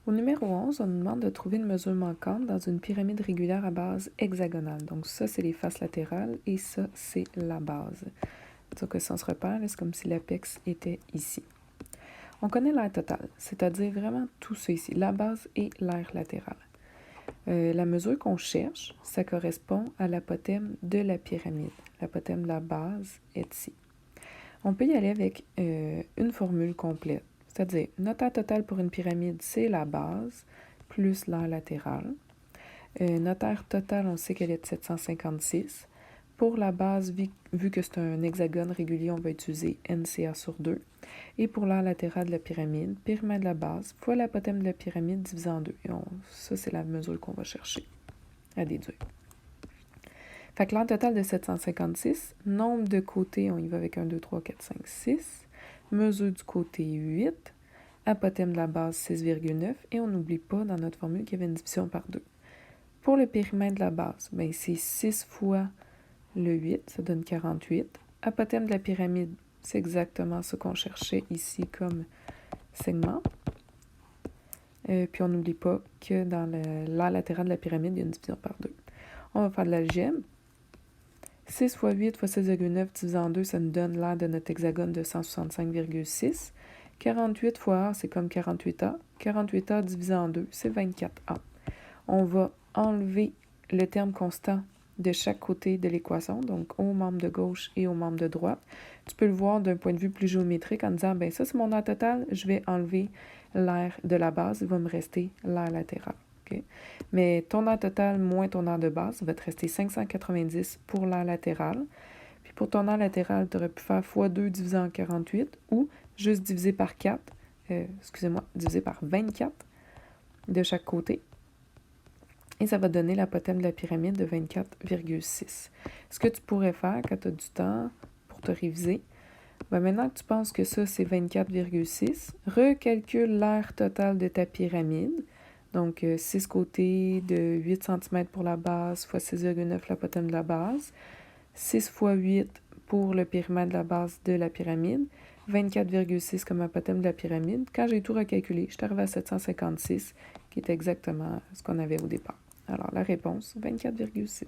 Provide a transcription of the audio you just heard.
Au numéro 11, on nous demande de trouver une mesure manquante dans une pyramide régulière à base hexagonale. Donc ça, c'est les faces latérales et ça, c'est la base. Donc que si on se repère, c'est comme si l'apex était ici. On connaît l'aire totale, c'est-à-dire vraiment tout ça ici, la base et l'aire latérale. La mesure qu'on cherche, ça correspond à l'apothème de la pyramide. L'apothème de la base est ici. On peut y aller avec une formule complète, c'est-à-dire notre aire totale pour une pyramide, c'est la base plus l'aire latérale. Notre aire totale, on sait qu'elle est de 756. Pour la base, vu que c'est un hexagone régulier, on va utiliser NCA sur 2. Et pour l'aire latérale de la pyramide, périmètre de la base fois l'apothème de la pyramide divisé en 2. Ça, c'est la mesure qu'on va chercher à déduire. Fait que l'aire totale de 756, nombre de côtés, on y va avec 1, 2, 3, 4, 5, 6. Mesure du côté 8. Apothème de la base 6,9. Et on n'oublie pas dans notre formule qu'il y avait une division par 2. Pour le périmètre de la base, ben c'est 6 fois le 8, ça donne 48. Apothème de la pyramide, c'est exactement ce qu'on cherchait ici comme segment. Puis on n'oublie pas que dans l'aire latérale de la pyramide, il y a une division par 2. On va faire de l'algèbre. 6 fois 8 fois 16,9 divisé en 2, ça nous donne l'aire de notre hexagone de 165,6. 48 fois A, c'est comme 48A. 48A divisé en 2, c'est 24A. On va enlever le terme constant de chaque côté de l'équation, donc au membre de gauche et au membre de droite. Tu peux le voir d'un point de vue plus géométrique en disant, ben ça c'est mon aire totale, je vais enlever l'aire de la base, il va me rester l'aire latérale. Okay? Mais ton aire totale moins ton aire de base, va te rester 590 pour l'aire latérale. Puis pour ton aire latérale, tu aurais pu faire x2 divisé en 48 ou juste divisé par 4, divisé par 24 de chaque côté. Et ça va donner l'apothème de la pyramide de 24,6. Ce que tu pourrais faire quand tu as du temps pour te réviser, ben maintenant que tu penses que ça, c'est 24,6, recalcule l'aire totale de ta pyramide. Donc, 6 côtés de 8 cm pour la base fois 6,9 l'apothème de la base. 6 fois 8 pour le périmètre de la base de la pyramide. 24,6 comme apothème de la pyramide. Quand j'ai tout recalculé, je suis arrivée à 756, qui est exactement ce qu'on avait au départ. Alors, la réponse, 24,6.